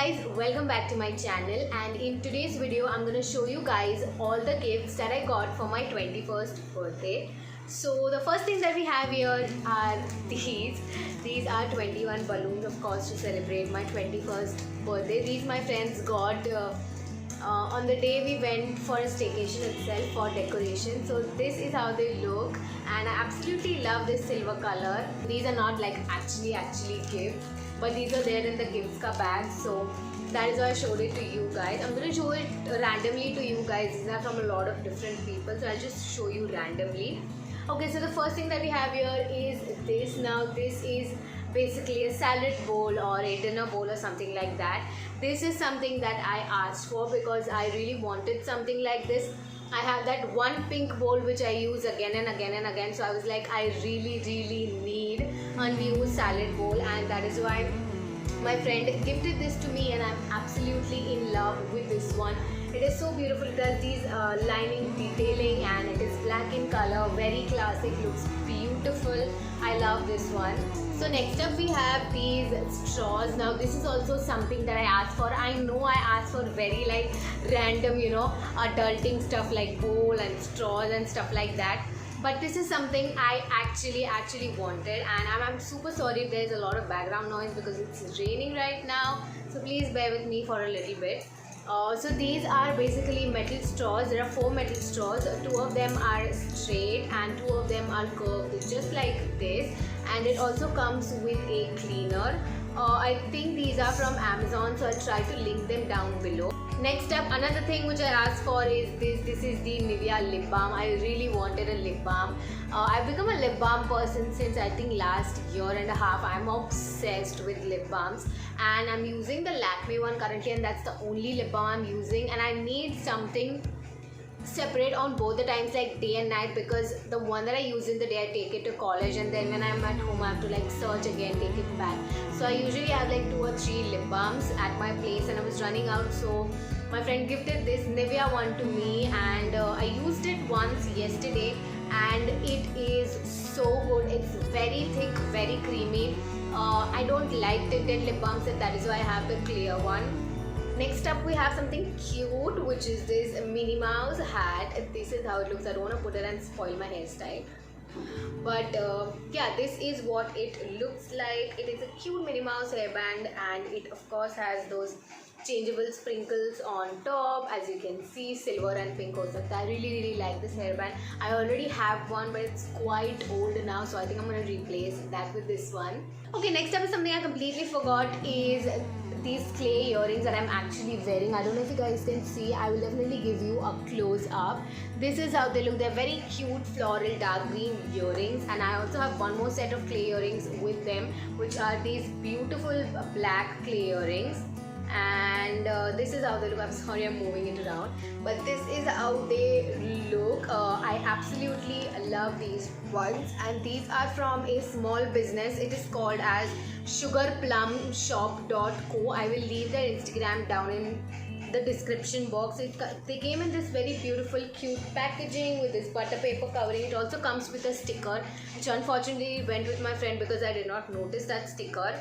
guys, welcome back to my channel, and in today's video I'm going to show you guys all the gifts that I got for my 21st birthday. So the first thing that we have here are these are 21 balloons, of course, to celebrate my 21st birthday. These my friends got on the day we went for a staycation itself for decoration. So this is how they look, and I absolutely love this silver color. These are not like actually gifts, but these are there in the gifts ka bag, so that is why I showed it to you guys. I'm going to show it randomly to you guys. These are from a lot of different people, so I'll just show you randomly. Okay, so the first thing that we have here is this. Now this is basically a salad bowl or a dinner bowl or something like that. This is something that I asked for because I really wanted something like this. I have that one pink bowl which I use again and again, so I was like, I really need a new salad bowl, and that is why my friend gifted this to me, and I'm absolutely in love with this one. It is so beautiful. It has these lining detailing, and it is black in color, very classic, looks beautiful. I love this one. So next up we have these straws. Now this is also something that I asked for. I know I asked for very like random, adulting stuff like bowl and straws and stuff like that. But this is something I actually wanted, and I'm super sorry if there's a lot of background noise because it's raining right now. So please bear with me for a little bit. So these are basically metal straws. There are 4 metal straws. 2 of them are straight and 2 of them are curved, just like this. And it also comes with a cleaner. I think these are from Amazon, so I'll try to link them down below. Next up, another thing which I asked for is this. This is the Nivea lip balm. I really wanted a lip balm. I've become a lip balm person since I think last year and a half. I'm obsessed with lip balms, and I'm using the Lakme one currently, and that's the only lip balm I'm using. And I need something separate on both the times, like day and night, because the one that I use in the day I take it to college, and then when I'm at home I have to like search again, take it back. So I usually have like 2 or 3 lip balms at my place, and I was running out, so my friend gifted this Nivea one to me, and I used it once yesterday, and it is so good. It's very thick, very creamy. I don't like tinted lip balms, and that is why I have the clear one. Next up we have something cute, which is this Minnie Mouse hat. This is how it looks. I don't want to put it and spoil my hairstyle, but yeah, this is what it looks like. It is a cute Minnie Mouse hairband, and it of course has those changeable sprinkles on top, as you can see, silver and pink also. I really like this hairband. I already have one, but it's quite old now, so I think I'm going to replace that with this one. Okay, next up is something I completely forgot, is these clay earrings that I'm actually wearing. I don't know if you guys can see. I will definitely give you a close up. This is how they look. They're very cute floral dark green earrings, and I also have one more set of clay earrings with them, which are these beautiful black clay earrings. And this is how they look. I'm sorry I'm moving it around, but this is how they look. I absolutely love these ones, and these are from a small business. It is called as sugarplumshop.co. I will leave their Instagram down in the description box. They came in this very beautiful cute packaging with this butter paper covering. It also comes with a sticker, which unfortunately went with my friend because I did not notice that sticker.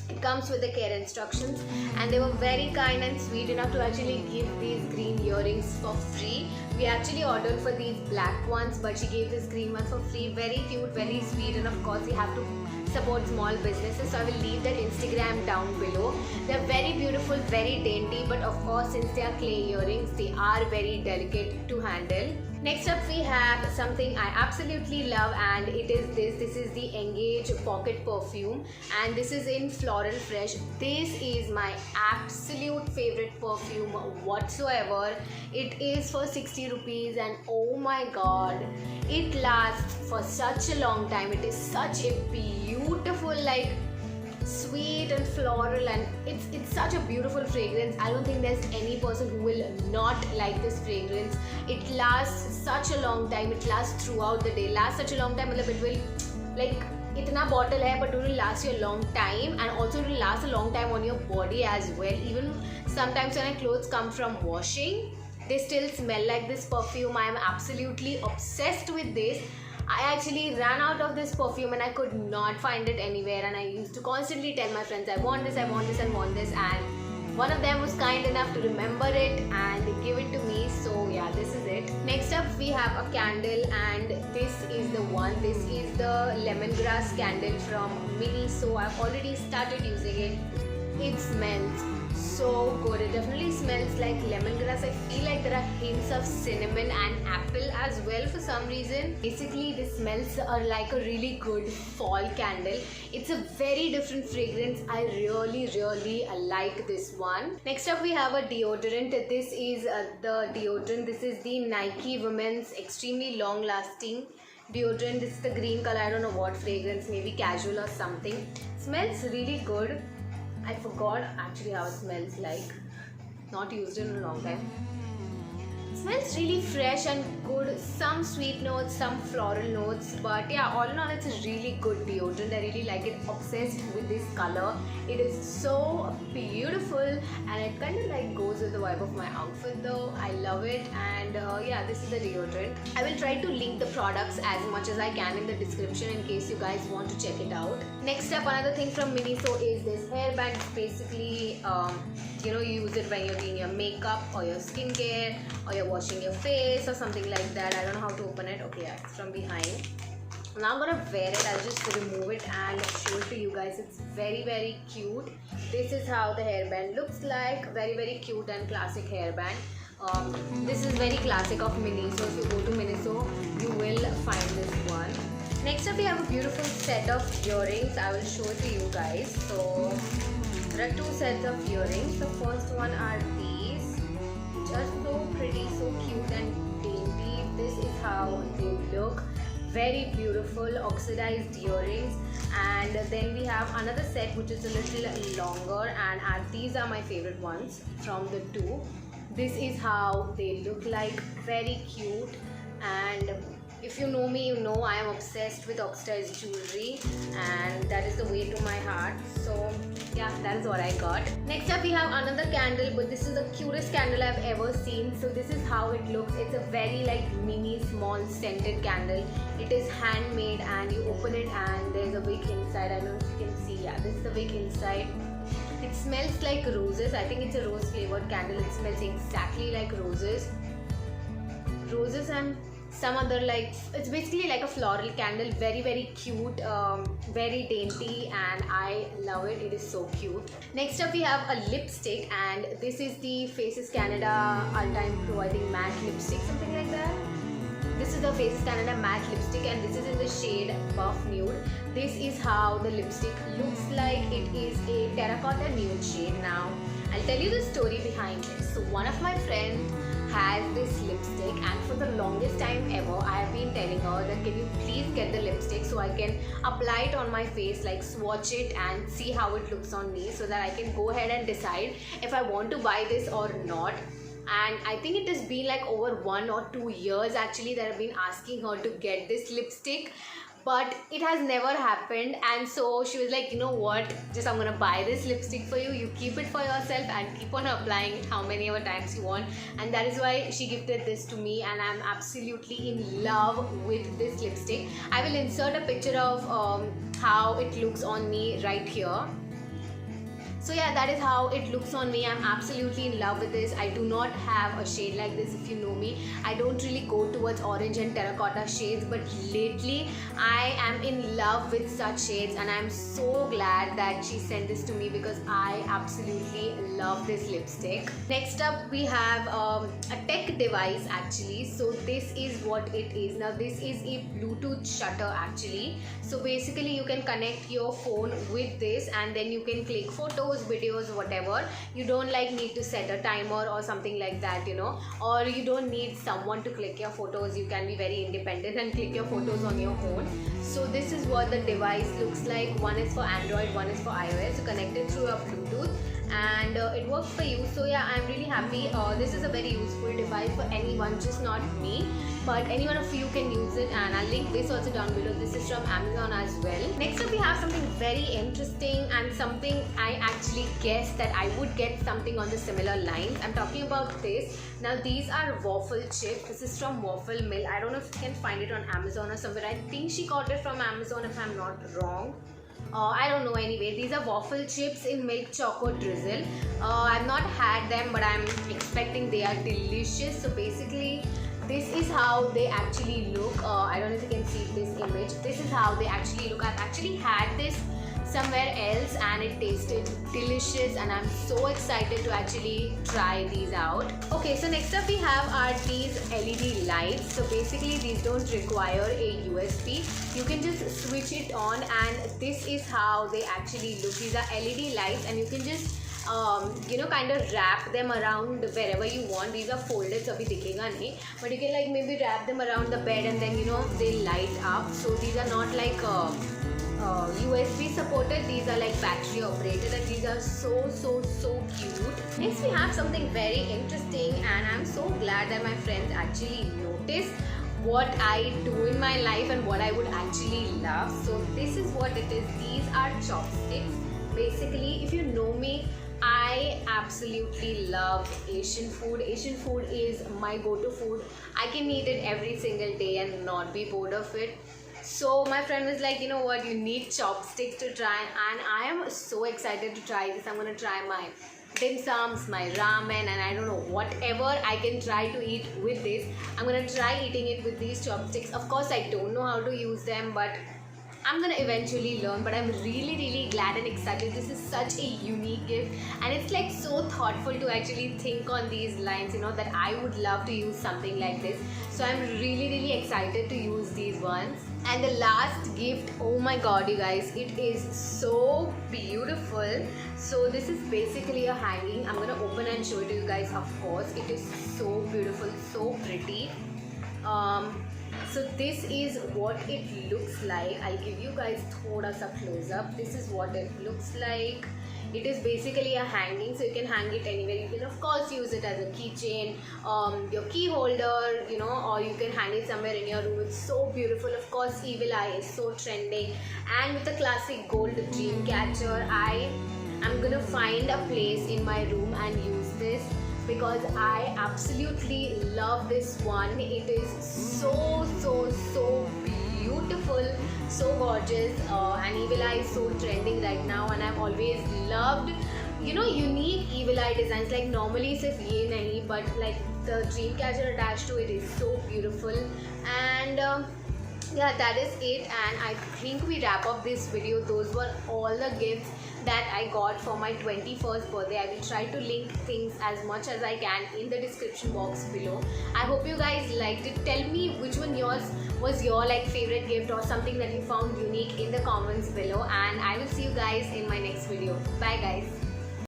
It comes with the care instructions, and they were very kind and sweet enough to actually give these green earrings for free. We actually ordered for these black ones, but she gave this green one for free. Very cute, very sweet, and of course we have to support small businesses, so I will leave their Instagram down below. They're very beautiful, very dainty, but of course since they are clay earrings, they are very delicate to handle. Next up we have something I absolutely love, and it is this. This is the Engage Pocket Perfume, and this is in Floral Fresh. This is my absolute favorite perfume whatsoever. It is for 60 rupees, and oh my god, it lasts for such a long time. It is such a beautiful, like, sweet and floral, and it's such a beautiful fragrance. I don't think there's any person who will not like this fragrance. It lasts such a long time. It lasts throughout the day. Lasts such a long time, it will like itna bottle hai, but it will last you a long time, and also it will last a long time on your body as well. Even sometimes when my clothes come from washing, they still smell like this perfume. I am absolutely obsessed with this. I actually ran out of this perfume and I could not find it anywhere, and I used to constantly tell my friends, I want this, I want this, I want this, and one of them was kind enough to remember it and give it to me. So yeah, this is it. Next up we have a candle, and this is the one. This is the lemongrass candle from Miniso. I've already started using it. It smells so good. It definitely smells like lemongrass. I feel like there are hints of cinnamon and apple as well for some reason. Basically, the smells are like a really good fall candle. It's a very different fragrance. I really like this one. Next up we have a deodorant. This is the deodorant. This is the Nike Women's extremely long lasting deodorant. This is the green color. I don't know what fragrance, maybe casual or something. Smells really good. I forgot actually how it smells like. Not used it in a long time. Smells really fresh and good. Some sweet notes, some floral notes, but yeah, all in all, it's a really good deodorant. I really like it. Obsessed with this color. It is so beautiful, and it kind of like goes with the vibe of my outfit though. I love it, and yeah, this is the deodorant. I will try to link the products as much as I can in the description in case you guys want to check it out. Next up, another thing from Miniso is this hairband. It's basically you use it when you're doing your makeup or your skincare or you're washing your face or something like that. I don't know how to open it. Okay, yeah, it's from behind. Now I'm gonna wear it. I'll just remove it and show it to you guys. It's very cute. This is how the hairband looks like. Very cute and classic hairband. This is very classic of Miniso. If you go to Miniso, you will find this one. Next up we have a beautiful set of earrings. I will show it to you guys. So there are two sets of earrings. The first one are these, which are so pretty, so cute and dainty. This is how they look. Very beautiful oxidized earrings. And then we have another set which is a little longer, and these are my favorite ones from the two. This is how they look like. Very cute. And if you know me, you know I am obsessed with oxidized jewelry, and that is the way to my heart. So yeah, that is what I got. Next up we have another candle, but this is the cutest candle I've ever seen. So this is how it looks. It's a very like mini small scented candle. It is handmade, and you open it and there's a wick inside. I don't know if you can see. Yeah, this is the wick inside. It smells like roses. I think it's a rose flavored candle. It smells exactly like roses and some other, like, it's basically like a floral candle. Very cute, very dainty, and I love it. It is so cute. Next up we have a lipstick, and this is the Faces Canada All Time Pro, I think, matte lipstick, something like that. This is the Faces Canada matte lipstick, and this is in the shade Buff Nude. This is how the lipstick looks like. It is a terracotta nude shade. Now I'll tell you the story behind it. So one of my friends has this lipstick, and for the longest time ever I have been telling her that can you please get the lipstick so I can apply it on my face, like swatch it and see how it looks on me, so that I can go ahead and decide if I want to buy this or not. And I think it has been like over 1 or 2 years actually that I've been asking her to get this lipstick, but it has never happened. And so she was like, you know what, just I'm gonna buy this lipstick for you. You keep it for yourself and keep on applying it how many ever times you want. And that is why she gifted this to me, and I'm absolutely in love with this lipstick. I will insert a picture of how it looks on me right here. So yeah, that is how it looks on me. I'm absolutely in love with this. I do not have a shade like this. If you know me, I don't really go towards orange and terracotta shades, but lately I am in love with such shades, and I'm so glad that she sent this to me because I absolutely love this lipstick. Next up we have a tech device actually. So this is what it is. Now this is a Bluetooth shutter actually. So basically you can connect your phone with this, and then you can click photos, videos, whatever. You don't like need to set a timer or something like that, you know, or you don't need someone to click your photos. You can be very independent and click your photos on your own. So this is what the device looks like. One is for Android, one is for iOS. So connected through a Bluetooth, and it works for you. So yeah, I'm really happy. This is a very useful device for anyone, just not me, but any one of you can use it, and I'll link this also down below. This is from Amazon as well. Next up we have something very interesting, and something I actually guessed that I would get something on the similar lines. I'm talking about this. Now these are waffle chips. This is from Waffle Mill. I don't know if you can find it on Amazon or somewhere. I think she got it from Amazon if I'm not wrong. I don't know, anyway. These are waffle chips in milk choco drizzle. I've not had them, but I'm expecting they are delicious. So basically, this is how they actually look. I don't know if you can see this image. This is how they actually look. I've actually had this somewhere else and it tasted delicious, and I'm so excited to actually try these out. Okay, so next up we have are these LED lights. So basically these don't require a USB. You can just switch it on, and this is how they actually look. These are LED lights, and you can just kind of wrap them around wherever you want. These are folded, so abhi dikhega nahi, but you can like maybe wrap them around the bed, and then they light up. So these are not like USB supported. These are like battery operated, and these are so cute. Next we have something very interesting, and I'm so glad that my friends actually noticed what I do in my life and what I would actually love. So this is what it is. These are chopsticks. Basically, if you know me, I absolutely love Asian food. Asian food is my go-to food. I can eat it every single day and not be bored of it. So my friend was like, you know what, you need chopsticks to try, and I am so excited to try this. I'm gonna try my dim sums, my ramen, and I don't know, whatever I can try to eat with this, I'm gonna try eating it with these chopsticks. Of course, I don't know how to use them, but I'm gonna eventually learn. But I'm really glad and excited. This is such a unique gift, and it's like so thoughtful to actually think on these lines, that I would love to use something like this. So I'm really excited to use these ones. And the last gift, oh my god, you guys, it is so beautiful. So this is basically a hanging. I'm gonna open and show it to you guys. Of course, it is so beautiful, so pretty. So this is what it looks like. I'll give you guys thoda sa close up. This is what it looks like. It is basically a hanging, so you can hang it anywhere. You can of course use it as a keychain, your key holder, or you can hang it somewhere in your room. It's so beautiful. Of course, Evil Eye is so trending, and with the classic gold dream catcher, I am gonna find a place in my room and use this, because I absolutely love this one. It is so beautiful, so gorgeous, and Evil Eye is so trending right now, and I've always loved unique Evil Eye designs. Like normally sirf ye nahi, but like the dream catcher attached to it is so beautiful. And yeah, that is it, and I think we wrap up this video. Those were all the gifts that I got for my 21st birthday. I will try to link things as much as I can in the description box below. I hope you guys liked it. Tell me which one was your like favorite gift or something that you found unique in the comments below, and I will see you guys in my next video. Bye guys.